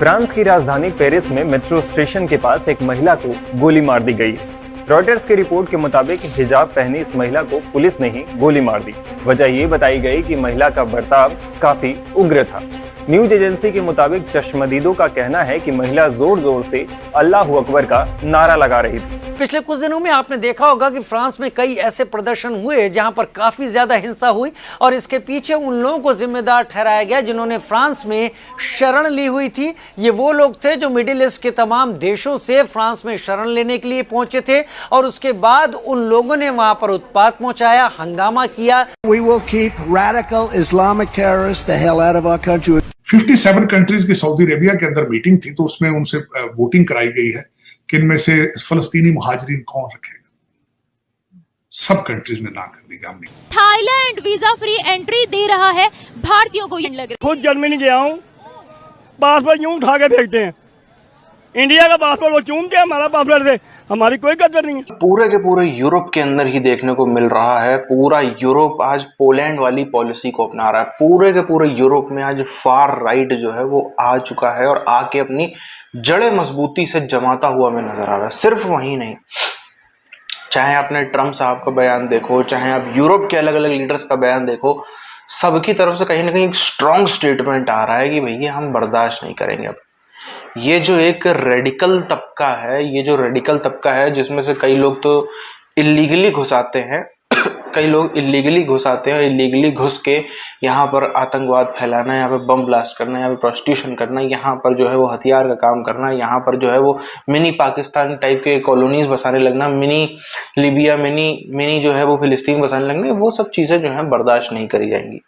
France की राजधानी Paris में मेट्रो स्टेशन के पास एक महिला को गोली मार दी गई। रॉयटर्स की रिपोर्ट के मुताबिक हिजाब पहनी इस महिला को पुलिस ने ही गोली मार दी। वजह ये बताई गई कि महिला का बर्ताव काफी उग्र था। न्यूज एजेंसी के मुताबिक चश्मदीदों का कहना है कि महिला जोर जोर से अल्लाहू अकबर का नारा लगा रही थी। पिछले कुछ दिनों में आपने देखा होगा कि फ्रांस में कई ऐसे प्रदर्शन हुए जहां पर काफी ज्यादा हिंसा हुई और इसके पीछे उन लोगों को जिम्मेदार ठहराया गया जिन्होंने फ्रांस में शरण ली हुई थी। ये वो लोग थे जो मिडिल ईस्ट के तमाम देशों से फ्रांस में शरण लेने के लिए पहुंचे थे और उसके बाद उन लोगों ने वहां पर उत्पात मचाया, हंगामा किया। We will keep radical Islamic terrorists the hell out of our country. 57 countries की सऊदी अरेबिया के अंदर मीटिंग थी, तो उसमें उनसे वोटिंग कराई गई है कि इनमें से फलस्तीनी मुहाजिरीन कौन रखेगा। सब कंट्रीज ने ना कर दी। हमने थाईलैंड वीजा फ्री एंट्री दे रहा है भारतीयों को। लग रहा खुद जर्मनी गया हूँ, पासपोर्ट यूं उठा के फेंकते हैं। इंडिया का पासपोर्ट वो चूमते हैं, हमारा पासपोर्ट से हमारी कोई कदर नहीं है। पूरे के पूरे यूरोप के अंदर ही देखने को मिल रहा है। पूरा यूरोप आज पोलैंड वाली पॉलिसी को अपना रहा है। पूरे के पूरे यूरोप में आज फार राइट जो है वो आ चुका है और आके अपनी जड़ें मजबूती से जमाता हुआ हमें नजर आ रहा है। सिर्फ वही नहीं, चाहे आपने ट्रम्प साहब का बयान देखो, चाहे आप यूरोप के अलग अलग लीडर्स का बयान देखो, सबकी तरफ से कहीं ना कहीं एक स्ट्रॉन्ग स्टेटमेंट आ रहा है कि भैया हम बर्दाश्त नहीं करेंगे। अब ये जो एक रेडिकल तबका है, ये जो रेडिकल तबका है जिसमें से कई लोग तो इलीगली घुस आते हैं, कई लोग इलीगली घुस आते हैं, इलीगली घुस के यहाँ पर आतंकवाद फैलाना, यहाँ पे बम ब्लास्ट करना, यहाँ पे प्रोस्टिट्यूशन करना, यहाँ पर जो है वो हथियार का काम करना, यहाँ पर जो है वो मिनी पाकिस्तान टाइप के कॉलोनीज बसाने लगना, मिनी लीबिया, मिनी जो है वो फिलिस्तीन बसाने लगना, वो सब चीज़ें जो है बर्दाश्त नहीं करी जाएंगी।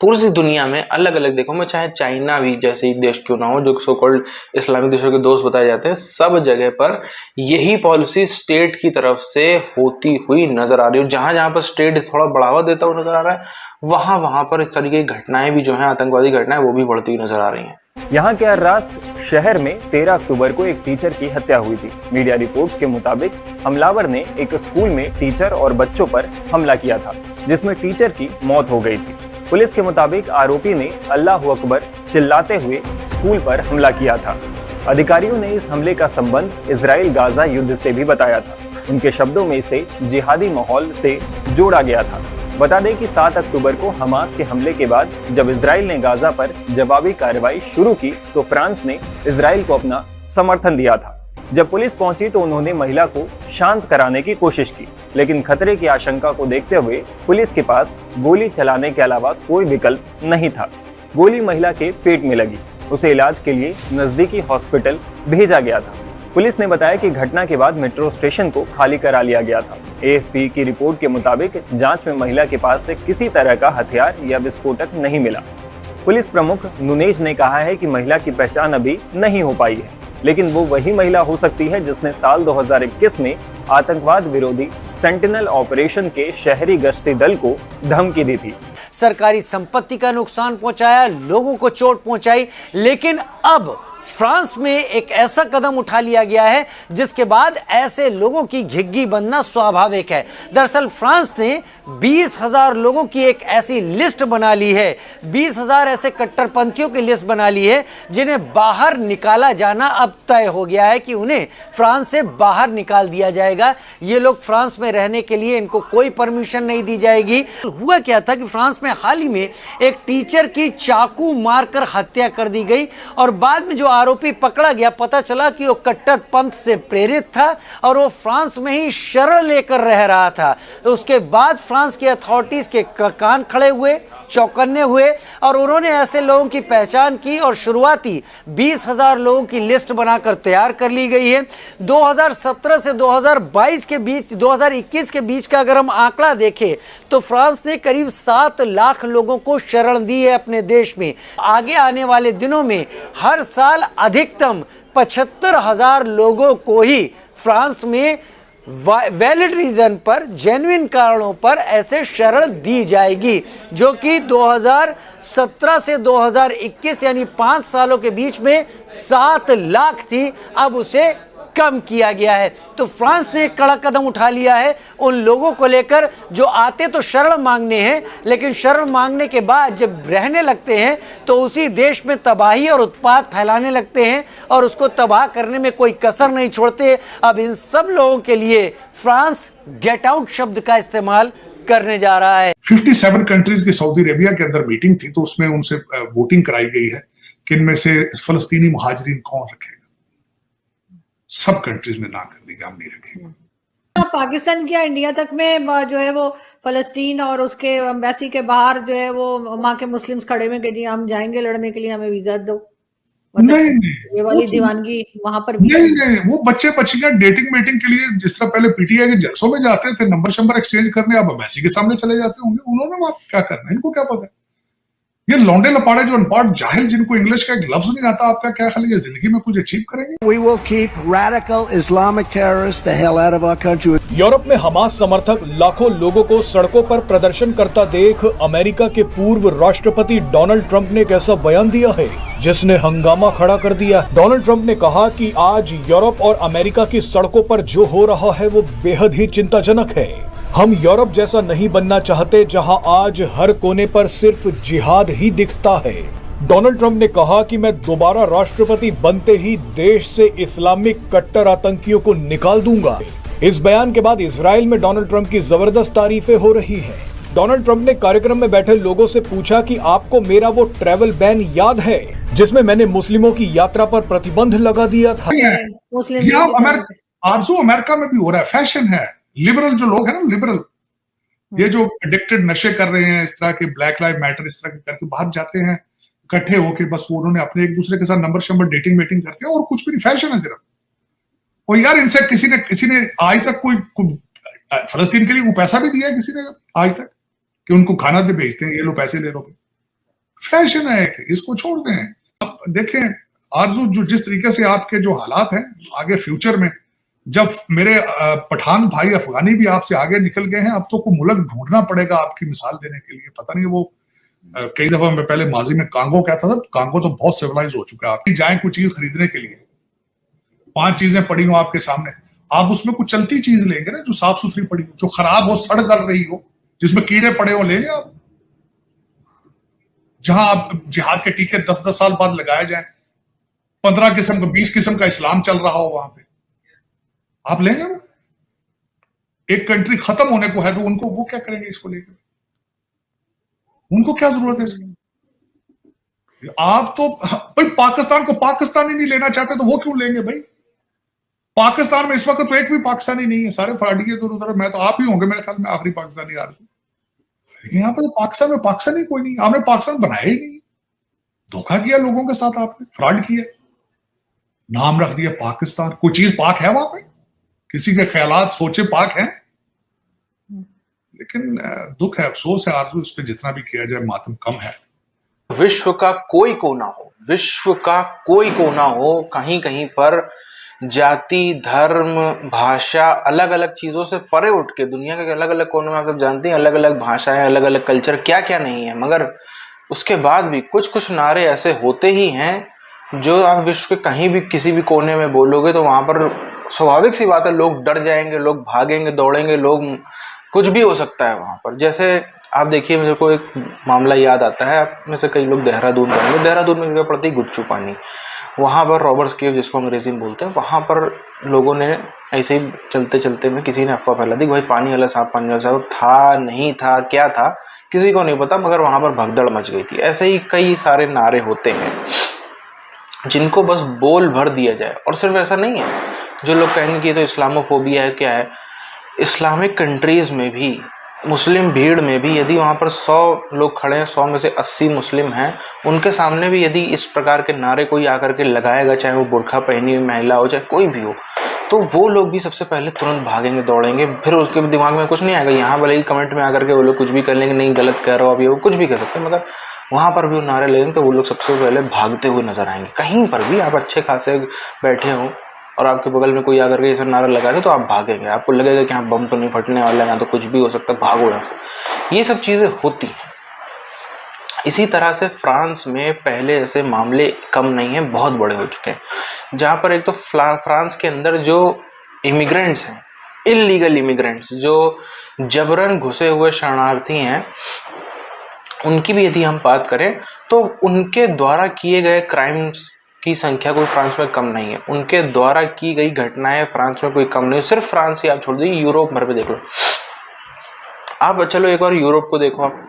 पूरी दुनिया में अलग अलग देखो, मैं चाहे चाइना भी जैसे ही देश क्यों ना हो, जो सो कॉल्ड इस्लामिक देशों के दोस्त बताए जाते हैं, सब जगह पर यही पॉलिसी स्टेट की तरफ से होती हुई नजर आ रही है। जहां जहां पर स्टेट थोड़ा बढ़ावा देता हुआ नजर आ रहा है, वहां वहां पर इस तरीके की घटनाएं भी जो है, आतंकवादी घटनाएं, वो भी बढ़ती हुई नजर आ रही हैं। यहाँ के अर्रास शहर में 13 अक्टूबर को एक टीचर की हत्या हुई थी। मीडिया रिपोर्ट्स के मुताबिक हमलावर ने एक स्कूल में टीचर और बच्चों पर हमला किया था, जिसमें टीचर की मौत हो गई थी। पुलिस के मुताबिक आरोपी ने अल्लाहू अकबर चिल्लाते हुए स्कूल पर हमला किया था। अधिकारियों ने इस हमले का संबंध इजराइल गाजा युद्ध से भी बताया था। उनके शब्दों में इसे जिहादी माहौल से जोड़ा गया था। बता दें कि 7 अक्टूबर को हमास के हमले के बाद जब इजराइल ने गाजा पर जवाबी कार्रवाई शुरू की तो फ्रांस ने इजराइल को अपना समर्थन दिया था। जब पुलिस पहुंची तो उन्होंने महिला को शांत कराने की कोशिश की, लेकिन खतरे की आशंका को देखते हुए पुलिस के पास गोली चलाने के अलावा कोई विकल्प नहीं था। गोली महिला के पेट में लगी, उसे इलाज के लिए नजदीकी हॉस्पिटल भेजा गया था। पुलिस ने बताया कि घटना के बाद मेट्रो स्टेशन को खाली करा लिया गया था। AFP की रिपोर्ट के मुताबिक जांच में महिला के पास से किसी तरह का हथियार या विस्फोटक नहीं मिला। पुलिस प्रमुख नुनेज ने कहा है कि महिला की पहचान अभी नहीं हो पाई है, लेकिन वो वही महिला हो सकती है जिसने साल 2021 में आतंकवाद विरोधी सेंटिनल ऑपरेशन के शहरी गश्ती दल को धमकी दी थी। सरकारी संपत्ति का नुकसान पहुंचाया, लोगों को चोट पहुंचाई, लेकिन अब फ्रांस में एक ऐसा कदम उठा लिया गया है जिसके बाद ऐसे लोगों की घिग्गी बनना स्वाभाविक है। दरअसल फ्रांस ने 20,000 लोगों की एक ऐसी लिस्ट बना ली है, 20,000 ऐसे कट्टरपंथियों की लिस्ट बना ली है जिन्हें बाहर निकाला जाना अब तय हो गया है कि उन्हें फ्रांस से बाहर निकाल दिया जाएगा। ये लोग फ्रांस में रहने के लिए इनको कोई परमिशन नहीं दी जाएगी। हुआ क्या था कि फ्रांस में हाल ही में एक टीचर की चाकू मारकर हत्या कर दी गई और बाद में जो आरोपी पकड़ा गया, पता चला कि वो कट्टरपंथ से प्रेरित था और वो फ्रांस में ही शरण लेकर रह रहा था। तो उसके बाद फ्रांस की अथॉरिटीज के कान खड़े हुए, चौकन्ने हुए और उन्होंने ऐसे लोगों की पहचान की और शुरुआती 20,000 लोगों की लिस्ट बनाकर तैयार कर ली गई है। 2017 से 2022 के बीच, 2021 के बीच का अगर हम आंकड़ा देखें तो फ्रांस ने करीब 7 लाख लोगों को शरण दी है अपने देश में। आगे आने वाले दिनों में हर साल अधिकतम 75,000 लोगों को ही फ्रांस में वैलिड रीजन पर, जेन्युइन कारणों पर ऐसे शरण दी जाएगी, जो कि 2017 से 2021 यानी 5 सालों के बीच में 7 लाख थी। अब उसे कम किया गया है। तो फ्रांस ने एक कड़ा कदम उठा लिया है उन लोगों को लेकर जो आते तो शरण मांगने हैं, लेकिन शरण मांगने के बाद जब रहने लगते हैं तो उसी देश में तबाही और उत्पात फैलाने लगते हैं और उसको तबाह करने में कोई कसर नहीं छोड़ते। अब इन सब लोगों के लिए फ्रांस गेट आउट शब्द का इस्तेमाल करने जा रहा है। 57 कंट्रीज की सऊदी अरेबिया के अंदर मीटिंग थी, तो उसमें उनसे वोटिंग कराई गई है कि इनमें से फलस्तीनी मुहाजिरीन कौन रखेगा। सब कंट्रीज ने ना कर दी कि हम नहीं रखेंगे। पाकिस्तान क्या इंडिया तक में जो है वो फलस्तीन और उसके एम्बेसी के बाहर जो है वो वहां के मुस्लिम्स खड़े में कि जी हम जाएंगे लड़ने के लिए, हमें वीजा दो। नहीं, ये वाली दीवानगी वहां पर भी नहीं, वो बच्चे बच्चियां डेटिंग मीटिंग के लिए जिस तरह पहले पीटीआई के जलसों में जाते थे, नंबर शंबर एक्सचेंज करने, अब एम्बेसी के सामने चले जाते होंगे। उन्होंने वहां क्या करना है, इनको क्या पता है। ये लौंडे लपाड़े जो अनपढ़ जाहिल जिनको इंग्लिश का एक लफ्ज नहीं आता, आपका क्या ख्याल है ये जिंदगी में कुछ अचीव करेंगे? We will keep radical Islamic terrorists the hell out of our country. Europe में हमास समर्थक लाखों लोगों को सड़कों पर प्रदर्शन करता देख अमेरिका के पूर्व राष्ट्रपति डोनाल्ड ट्रंप ने एक ऐसा बयान दिया है जिसने हंगामा खड़ा कर दिया। डोनाल्ड ट्रंप ने कहा कि आज यूरोप और अमेरिका की सड़कों पर जो हो रहा है वो बेहद ही चिंताजनक है। हम यूरोप जैसा नहीं बनना चाहते जहां आज हर कोने पर सिर्फ जिहाद ही दिखता है। डोनाल्ड ट्रंप ने कहा कि मैं दोबारा राष्ट्रपति बनते ही देश से इस्लामिक कट्टर आतंकियों को निकाल दूंगा। इस बयान के बाद इजराइल में डोनाल्ड ट्रंप की जबरदस्त तारीफें हो रही हैं। डोनाल्ड ट्रंप ने कार्यक्रम में बैठे लोगों से पूछा कि आपको मेरा वो ट्रैवल बैन याद है जिसमें मैंने मुस्लिमों की यात्रा पर प्रतिबंध लगा दिया था। आरजू अमेरिका में भी हो रहा है, फैशन है। लिबरल जो लोग हैं ना, लिबरल, ये जो एडिक्टेड नशे कर रहे हैं, इस तरह के ब्लैक लाइव मैटर इस तरह के करके बाहर जाते हैं इकट्ठे होके, बस वो उन्होंने अपने एक दूसरे के साथ नंबर शंबर डेटिंग मीटिंग करते हैं और कुछ भी नहीं, फैशन है सिर्फ। और यार इनसे किसी ने आज तक कोई फलस्तीन के लिए वो पैसा भी दिया है किसी ने आज तक कि उनको खाना दे भेजते हैं, ये लो पैसे ले लो। फैशन है, इसको छोड़ दें। अब देखें आरजू, जो जिस तरीके से आपके जो हालात हैं आगे फ्यूचर में, जब मेरे पठान भाई अफगानी भी आपसे आगे निकल गए हैं, अब तो कोई मुल्क ढूंढना पड़ेगा आपकी मिसाल देने के लिए। पता नहीं वो कई दफा मैं पहले माजी में कांगो कहता था, कांगो तो बहुत सिविलाइज हो चुका है। आप जाएं कोई चीज खरीदने के लिए, 5 चीजें पड़ी हो आपके सामने, आप उसमें कुछ चलती चीज लेंगे ना जो साफ सुथरी पड़ी हो, जो खराब हो, सड़ गल रही हो, जिसमें कीड़े पड़े हो, लेंगे आप। जहां आप जिहाद के टीके 10-10 साल बाद लगाए जाए, 15 किस्म का 20 किस्म का इस्लाम चल रहा हो, वहां पे आप लेंगे ना? एक कंट्री खत्म होने को है तो उनको वो क्या करेंगे इसको लेकर? उनको क्या जरूरत है इसकी? आप तो भाई पाकिस्तान को पाकिस्तानी नहीं लेना चाहते तो वो क्यों लेंगे भाई? पाकिस्तान में इस वक्त तो एक भी पाकिस्तानी नहीं है, सारे फराडी के उधर। मैं तो आप ही होंगे मेरे ख्याल में आखिरी पाकिस्तानी यार। लेकिन यहाँ पे तो पाकिस्तान में पाकिस्तानी कोई नहीं, आपने पाकिस्तान बनाया ही नहीं। धोखा किया लोगों के साथ, आपने फ्रॉड किया, नाम रख दिया पाकिस्तान। कोई चीज पाक है वहां पे? किसी के ख्यालात सोचे पाक हैं? लेकिन दुख है, अफसोस है आरजू, इस पे जितना भी किया जाए मातम कम है। विश्व का कोई कोना हो, विश्व का कोई कोना हो, कहीं कहीं पर जाति, धर्म, भाषा, अलग अलग चीजों से परे उठ के दुनिया के अलग अलग कोनों में आप जानते हैं अलग अलग भाषाएं, अलग अलग कल्चर, क्या क्या नहीं है, मगर उसके बाद भी कुछ कुछ नारे ऐसे होते ही हैं जो आप विश्व के कहीं भी किसी भी कोने में बोलोगे तो वहां पर स्वाभाविक सी बात है लोग डर जाएंगे, लोग भागेंगे, दौड़ेंगे, लोग कुछ भी हो सकता है वहां पर। जैसे आप देखिए, मेरे को एक मामला याद आता है, आप में से कई लोग देहरादून गए, देहरादून में जगह पड़ती गुच्चू पानी, वहां पर रॉबर्ट्स केव जिसको अंग्रेजी में बोलते हैं, वहां पर लोगों ने ऐसे ही चलते चलते में किसी ने अफवाह फैला दी भाई पानी वाला सांप, पानी वाला सांप था नहीं था, क्या था किसी को नहीं पता, मगर वहां पर भगदड़ मच गई थी। ऐसे ही कई सारे नारे होते हैं जिनको बस बोल भर दिया जाए। और सिर्फ ऐसा नहीं है, जो लोग कहेंगे कि ये तो इस्लामोफोबिया है, क्या है, इस्लामिक कंट्रीज में भी, मुस्लिम भीड़ में भी यदि वहाँ पर 100 लोग खड़े हैं, 100 में से 80 मुस्लिम हैं, उनके सामने भी यदि इस प्रकार के नारे कोई आकर के लगाएगा, चाहे वो बुर्खा पहनी हुई महिला हो, चाहे कोई भी हो, तो वो लोग भी सबसे पहले तुरंत भागेंगे, दौड़ेंगे। फिर उसके दिमाग में कुछ नहीं आएगा, यहाँ भले ही कमेंट में आकर के वो लोग कुछ भी कर लेंगे, नहीं गलत कह रहा हो अभी, वो कुछ भी कर सकते हैं, मगर वहाँ पर भी वो नारे लगेंगे तो वो लोग सबसे पहले भागते हुए नजर आएंगे। कहीं पर भी आप अच्छे खासे बैठे हो और आपके बगल में कोई आकर के ऐसा नारा लगा दे तो आप भागेंगे, आपको लगेगा कि हाँ बम तो नहीं फटने वाला है, यहाँ तो कुछ भी हो सकता है, भागो यहाँ से। ये सब चीजें होती हैं। इसी तरह से फ्रांस में पहले ऐसे मामले कम नहीं हैं, बहुत बड़े हो चुके हैं, जहाँ पर एक तो फ्रांस के अंदर जो इमिग्रेंट्स हैं, इलीगल इमिग्रेंट्स, जो जबरन घुसे हुए शरणार्थी हैं, उनकी भी यदि हम बात करें तो उनके द्वारा किए गए क्राइम्स की संख्या कोई फ्रांस में कम नहीं है, उनके द्वारा की गई घटनाएं फ्रांस में कोई कम नहीं है। सिर्फ फ्रांस ही आप छोड़ दीजिए, यूरोप भर पे देख लो आप। चलो एक बार यूरोप को देखो आप,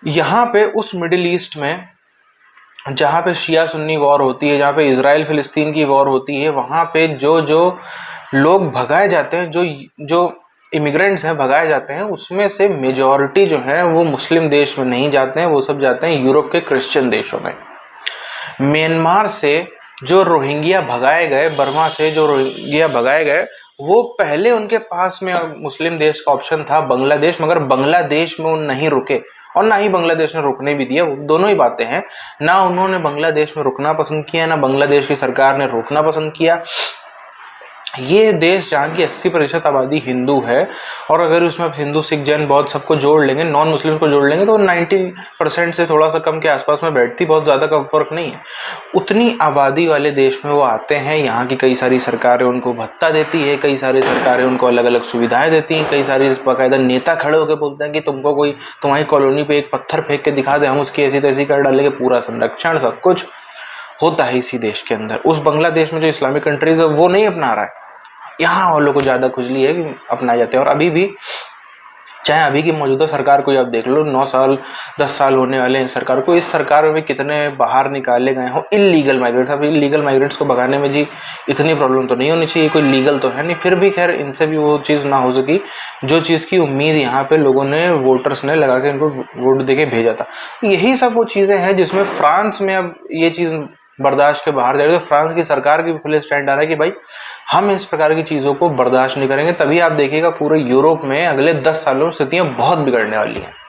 यहाँ पे उस मिडिल ईस्ट में जहाँ पे शिया सुन्नी वॉर होती है, जहाँ पे इजराइल फिलिस्तीन की वॉर होती है, वहाँ पे जो लोग भगाए जाते हैं, जो इमिग्रेंट्स हैं भगाए जाते हैं, उसमें से मेजॉरिटी जो है वो मुस्लिम देश में नहीं जाते हैं, वो सब जाते हैं यूरोप के क्रिश्चियन देशों में। म्यांमार से जो रोहिंग्या भगाए गए, बर्मा से जो रोहिंग्या भगाए गए, वो पहले उनके पास में मुस्लिम देश का ऑप्शन था बांग्लादेश, मगर बांग्लादेश में वो नहीं रुके और ना ही बांग्लादेश ने रुकने भी दिया। दोनों ही बातें हैं, ना उन्होंने बांग्लादेश में रुकना पसंद किया, ना बांग्लादेश की सरकार ने रोकना पसंद किया। ये देश जहाँ की 80% आबादी हिंदू है, और अगर उसमें हिंदू सिख जैन बौद्ध सबको जोड़ लेंगे, नॉन मुस्लिम को जोड़ लेंगे, तो 90% से थोड़ा सा कम के आसपास में बैठती, बहुत ज़्यादा का फर्क नहीं है। उतनी आबादी वाले देश में वो आते हैं, यहाँ की कई सारी सरकारें उनको भत्ता देती है, कई सारी सरकारें उनको अलग अलग सुविधाएं देती हैं, कई सारी बाकायदा नेता खड़े होकर बोलते हैं कि तुमको कोई तुम्हारी कॉलोनी पे एक पत्थर फेंक के दिखा दे, हम उसकी ऐसी तैसी कर डालेंगे, पूरा संरक्षण सब कुछ होता है इसी देश के अंदर। उस बांग्लादेश में जो इस्लामिक कंट्रीज है वो नहीं अपना रहा है, यहाँ वालों को ज्यादा खुजली है कि अपनाए जाते हैं। और अभी भी चाहे अभी की मौजूदा सरकार को आप देख लो, 9 साल 10 साल होने वाले हैं सरकार को, इस सरकार में कितने बाहर निकाले गए हो इलीगल माइग्रेंट्स। अब इलीगल माइग्रेंट्स को भगाने में जी इतनी प्रॉब्लम तो नहीं होनी चाहिए, कोई लीगल तो है नहीं, फिर भी खैर इनसे भी वो चीज़ ना हो सकी जो चीज़ की उम्मीद यहाँ पे लोगों ने, वोटर्स ने लगा के इनको वोट दे के भेजा था। यही सब वो चीज़ें हैं जिसमें फ्रांस में अब ये चीज़ बर्दाश्त के बाहर जा रही है। तो फ्रांस की सरकार की खुले स्टैंड आ रहा है कि भाई हम इस प्रकार की चीज़ों को बर्दाश्त नहीं करेंगे। तभी आप देखिएगा पूरे यूरोप में अगले 10 सालों में स्थितियां बहुत बिगड़ने वाली हैं।